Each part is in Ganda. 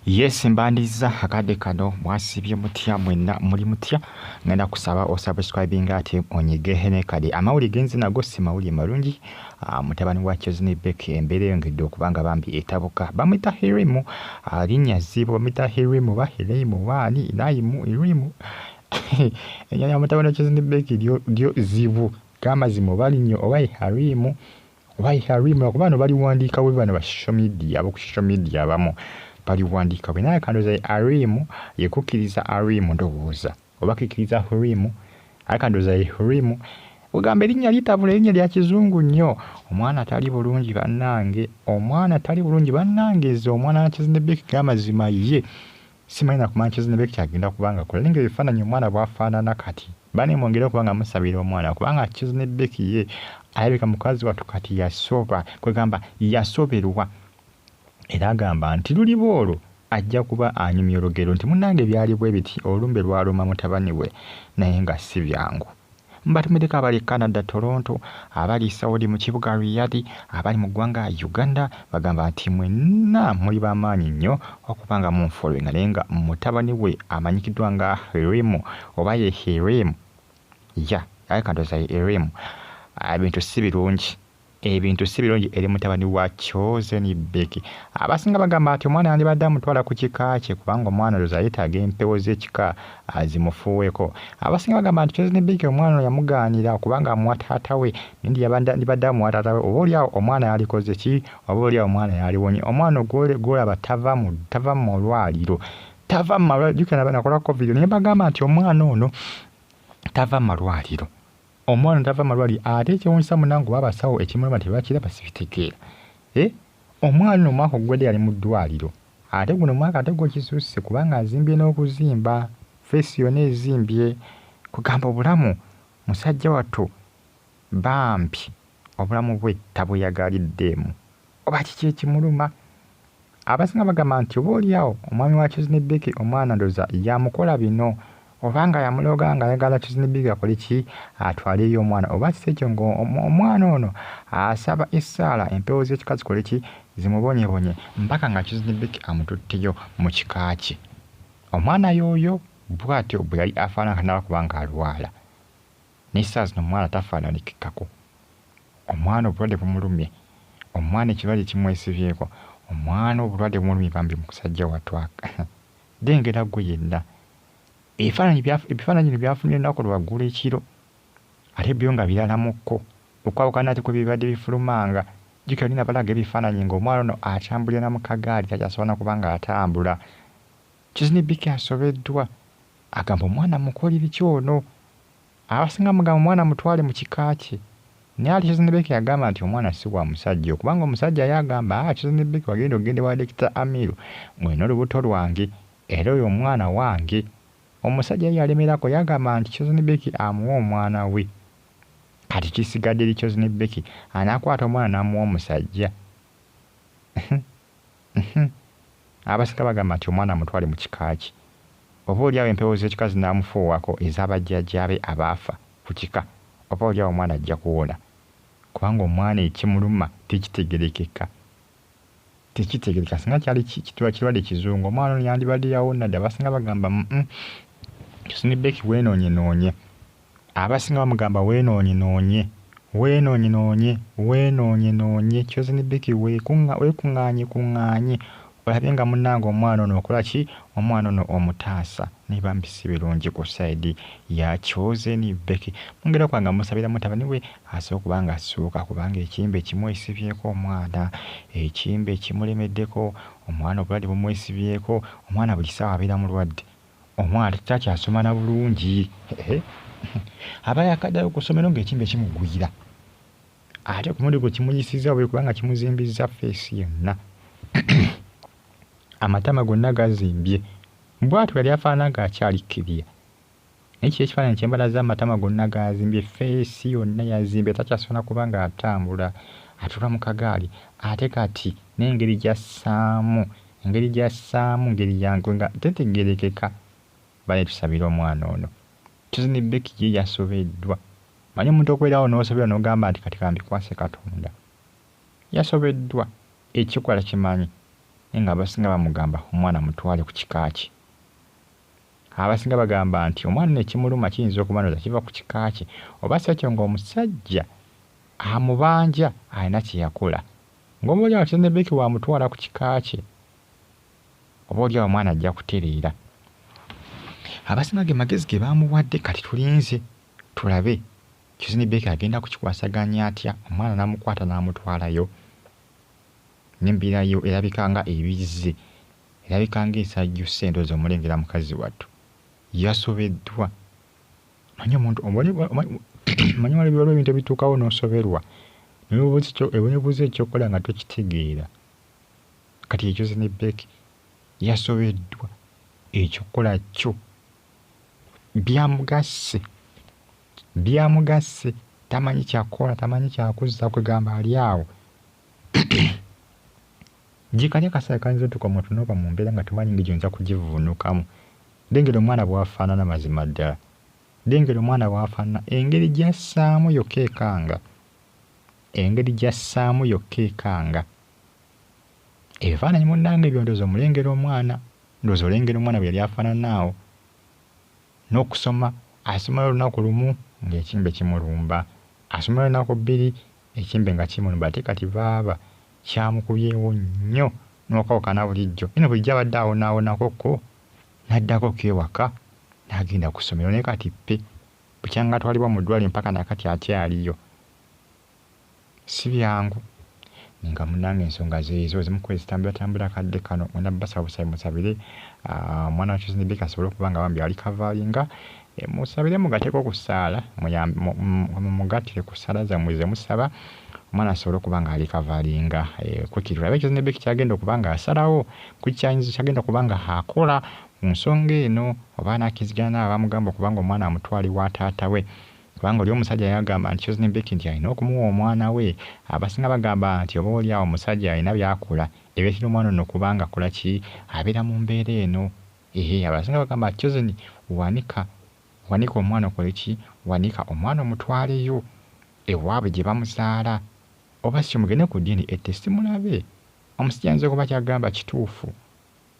Yes, mbandiza akade kano mwasibye mutya mwenna muli mutya ngenda kusaba osubscribing ate onyige ne kadi amawuli genzi nago si mawuli malungi mutabani wa Chizini Beck embere ngidde okubanga bambi etabuka bamita Hirimu alinya zibo bamita Hirimu bahirimu wani nayimu irimu enyanya mutabani wa Chizini Beck dio zibu kama zimo balinyo obai Harimu akubano bali wandika we bano ba social media abo ku social media bamo bali wandika we naye kandoza Harimu yekukiriza Harimu ndowooza oba kikiriza Harimu akandoza Harimu ugamba erinnya litabula erinnya lya kizungu nnyo omwana atali bulungi bannange zo omwana wa Chizini Beck gamazima ye simanyi na kumanya Chizini Beck kyagenda kubanga kulinga ebifaananyi omwana bwafaanana kati bane mwongere kubanga musabira omwana kubanga Chizini Beck ye alabika mukazi watu kati yasoba kwegamba yasoberwa era agamba nti lulibo olwo ajja kuba anyumya olugero nti munnange byali bwe biti olumbe lwaluma mutabani we naye nga si byangu mbatumideka abali Canada Toronto abali Saudi mu kibuga Riyadh abali mu ggwanga Uganda bagamba nti mwenna muli bamaanyi nnyo okubanga mu following alenga mutabani we amanyikiddwa nga Hirimu oba ye Hirimu ya akandoza Hirimu ebintu si birungi eri mutabani wa Chizini Beck abasinga bagamba ati omwana yandibadde amutwala ku kika kye kubanga omwana loza yeetaaga empewo z'ekika azimufuuweko abasinga bagamba nti Chizini Beck omwana yamugaanira kubanga amuwa taata we ndibadde amuwa taata we oba oliawo omwana yalikoze ki oba oliawo omwana yaliwonye omwana gwolaba tava mu malwaliro jukira nakolako video naye bagamba nti omwana ono tava mu malwaliro ate ekyewuunyisa munange oba abasawo ekimulema tebakiraba sibitegeera omwana omwaka ogwedde yali mu ddwaliro ate guno omwaka ate gwekisusse kubanga azimbye n'okuzimba feesi yonna ezimbye kugamba obulamu musajja wattu bambi obulamu bwe tabweyagaliddeemu oba kiki ekimuluma abasinga bagamba nti oba oliawo omwami wa Chizini Beck omwana ndoza yamukola bino obanga yamuloga nga ayagala Chizini Beck akole ki atwaleyo omwana oba kisekyo ng'omwana ono asaba essaala empewo z'ekika zikole ki zimubonyebonye mpaka nga Chizini Beck amututteyo mu kika kye omwana y'oyo bw'atyo bwe yali afaanana kubanga alwala n'essaa zino omwana tafaananikikako omwana obulwadde bumulumye omwana ekirwadde kimwesibyeko omwana obulwadde bumulumye bambi musajja watwaka dengera gwe yenna ebifaananyi byafunye ennaku lwaggula ekiro ate byo nga biralamukko okwawukana ati kwe bibadde bifulumanga jjukira nina balaga ebifaananyi ng'omwana ono atambulira na mu kagaali takyasobola kubanga atambula Chizini Beck asobeddwa agamba omwana mukolere ki ono abasinga mugamba omwana mutwale mu kika kye naye ate Chizini Beck yagamba nti omwana si wa musajja kubanga omusajja yagamba Chizini Beck wagenda ogende wa Dokita Amiru mwena olubuto lwange era oyo omwana wange omusajja yalemerako yagamba nti Chizini Beck amuwa omwana we kati kisigadde eri Chizini Beck anakwata omwana n'amuwa omusajja abasinga bagamba nti omwana amutwale mu kika kye oba oliawo empewo z'ekika zinaamufuuwako ez'abajjajjaabe abaafa ku kika oba oliawo omwana ajja kuwona kubanga omwana ekimuluma tekitegerekeka singa kyali kirwadde kizungu omwana ono yandibadde yawonna dde abasinga bagamba Chizini Beck weenoonye abasinga bamugamba weenoonye Chizini Beck weekuŋŋaanye olabye nga munnange omwana ono okola ki omwana ono omutaasa naye bambi si birungi ku sayidi ya Chizini Beck mungera okwanga musabira mutabani we asobola okubanga assuuka kubanga ekimbe kimwesibyeko omwana ekimbe kimulemeddeko omwana obulwadde bumwesibyeko omwana buli ssaawa abeera mulwadde omwana takyasoma na bulungi aba yakaddayo okusomero ng'ekimbe kimugwira ate ku muligo kimuyisizza bwe kubanga kimuzimbizza feesi yonna amatama gonna gazimbye bw'atyo yali afaanana ng'akyali kibya naye kiki ekifaananyi ky'embala z'amatama gonna gazimbye feesi yonna yazimbye takyasobola kubanga atambula atula mu kagaali ate kati n'engeri gy'assaamu ngeri yange nga tetegerekeka bale tusabira omwana ono Chizini Beck ye yasobeddwa manyi omuntu okubeerawo n'osobera n'ogamba nti kati kambikwase Katonda yasobeddwa ekikola kimanyi nga abasinga bamugamba omwana mutwale ku kika kye. Abasinga bagamba nti omwana nekimuluma kiyinza okuba nti kiva ku kika kye, oba si ekyo ng'omusajja amubanja alina kye yakola. Ng'oba oli awo Kizza ne Becky wamutwala ku kika kye, oba oli awo omwana ajja kutereera. Abasinga ge magezi ge baamuwadde, kati tulinze tulabe Kizza ne Becky agenda kukikwasaganya atya, omwana n'amukwata n'amutwalayo. N'embeera yo erabika nga ebizze, erabika ng'esajjusse endowooza omulengera mukazi wattu. Yasobeddwa. Manyi omuntu manyi waliwo ebintu ebituukawo n'osoberwa. Nebuuza ekyokola nga tokitegeera. Kati Kizza ne Becky yasobeddwa. Ekyokola kyo byamugasse. Tamanyi kyakola, tamanyi kyakuzza, kwegamba ali awo. Gikali akaseera kayinza tukomo tunoba mu mbeera nga tumanyi ng'egyonza kugivuunukamu. Lengera omwana bw'afaanana mazima ddala. Lengera omwana bw'afaanana, engeri gy'assaamu yokka ekanga. Ebifaananyi munnange ebyo ndowooza omulengera omwana. Ndowooza olengera omwana bwe yali afaanana awo. N'okusoma, asoma olunaku lumu ng'ekimbe kimulumba. Asoma olunaku bbiri ekimbe nga kimulumba. Ate kati baaba kyamukubyewo nnyo n'okawukana bulijjo. Eno bulijjo abadde awonaawonakoko n'addako ewaka n'agenda ku ssomero. Naye kati bukyanga atwalibwa mu ddwaliro mpaka nakati akyaliyo. Si byangu. Nga munnange ensonga zeezo zimukwezi tambula kadde kano. Mwena basaba busabe musabire omwana wa Kizza ne Becky asobole okuba nga bambi ali kavaalinga. Musabire mugateeko ku ssaala, mugatire ku ssaala zammwe ze musaba omwana asobole okuba nga ali kavaalinga. Kwekitulabe Kizza ne Becky kyagenda okuba nga asalawo ku kyagenda okuba nga akola ku nsonga eno, oba anaakizigana n'abamugamba okuba nga omwana amutwale wa taata we. Kubanga oli omusajja yagamba nti Kizza ne Becky nti alina okumuwa omwana we. Abasinga bagamba nti oba oli awo omusajja alina by'akola ebyetira omwana ono okuba nga akola ki, abeera mu mbeera eno. Abasinga bagamba nti Kizza wanika omwana okole ki, wanika omwana omutwaleyo ewaabwe gye bamuzaala. Oba si mugende ku DNA test mulabe. Omusajja ayinza okuba kyagamba kituufu.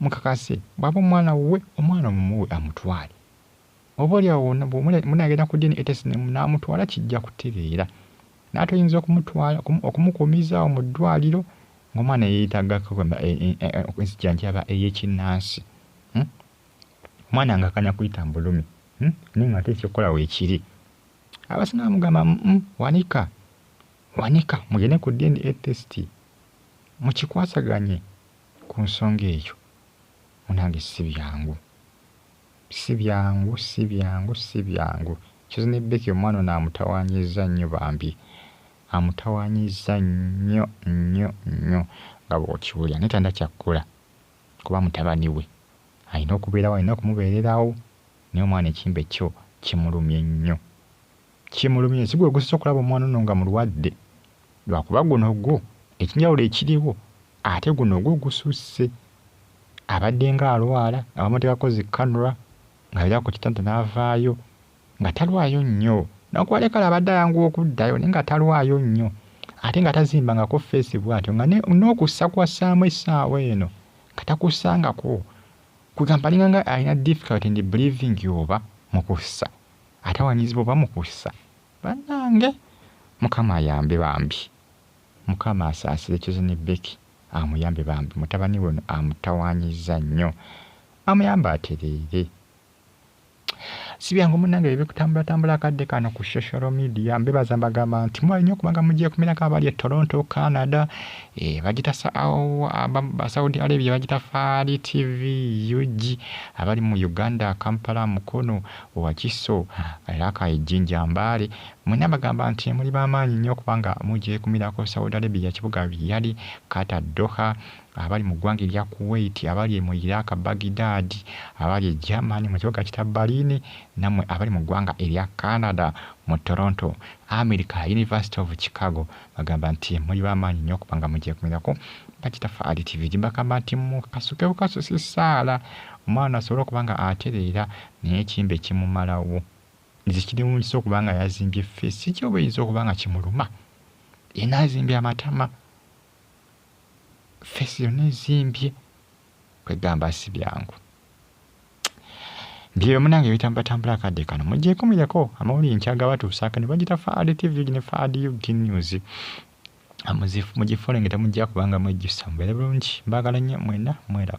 Mukakase bw'aba omwana we, omwana omumuwe amutwale. Oba oli awo munagenda ku DNA test n'amutwala kijja kutereera. N'atoyinza okumukuumiza mu ddwaliro ng'omwana yeetagako ensijjanjaba ey'ekinnansi. Omwana ng'akanya kuyita mbulumi. Naye ng'ate ekyokola weekiri. Abasinga bamugamba wanika mugende ku DNA test mukikwasaganye ku nsonga eyo. Munange si byangu. Kizza ne Becky omwana ono amutawaanyizza nnyo bambi. Amutawaanyizza nnyo nga bw'okiwulira. Naye talina kyakkola kuba mutabani we. Alina okubeerawo, alina okumubeererawo. Naye omwana ekimbe kyo kimulumye nnyo. Si gwe gusoose okulaba omwana ono nga mulwadde. Lwakuba guno ekinjawulo ekiriwo ate guno gususse. Abadde ng'alwala nga bamuteekako zikkanula ng'abeera ku kitanda n'avaayo nga talwayo nnyo. N'okubalekala abadde ayanguwa okuddayo naye nga talwayo nnyo. Ate nga tazimbangako feesi bw'atyo nga n'okussa kwassaamu essaawa eno nga takussangako. Kugamba alinga alina difficulty in breathing oba mu kussa. Atawaanyizibwa oba mu kussa. Bannange Mukama ayambe bambi. Mukama asaasire Kizza ne Becky. Amuyambe bambi. Mutabani we amutawaanyizza nnyo. Amuyambe atereere. Si byangu munnange ebikutambula kadde kano ku social media. Mbebaza mbagamba nti mwali nnyo okuba nga mugiye kumirako abali e Toronto, Canada. Bagita Saudi Arabia bagita Fari TV, UG. Abali mu Uganda, Kampala, Mukono, Wakiso, Laka, Ejjinja, Mbale. Mwena bagamba nti muli b'amaanyi nnyo okuba nga mugiye kumirako Saudi Arabia, kibuga Riyadh, Qatar, Doha. Abali mu ggwanga erya Kuwait, abali mu Iraq, Baghdad, abali e Germany mu kibuga kita Berlin, nammwe abali mu ggwanga erya Canada mu Toronto, America, University of Chicago. Bagamba nti muli b'amaanyi nnyo okuba nga mugiye kumirako bakita Fari TV. Bagamba nti mukasuke bukasusi ssaala omwana asobole okuba nga atereera naye ekimbe kimumalawo. Zikirimu nsi okuba nga yazimbye feesi kyoba eyinza okuba nga kimuluma. Yena azimbye amatama. feesi yonna ezimbye kwegamba si byangu. Mbyeyo munange bitambatambula akadde kano mugyekomereko amawulire nkyagabatuusaako ne bagita Faadi TV ne Faadi UG News. Mugifole nga temujja kubanga mwejjusa mubeere bulungi. Mbaagala nnyo mwenna mweraba.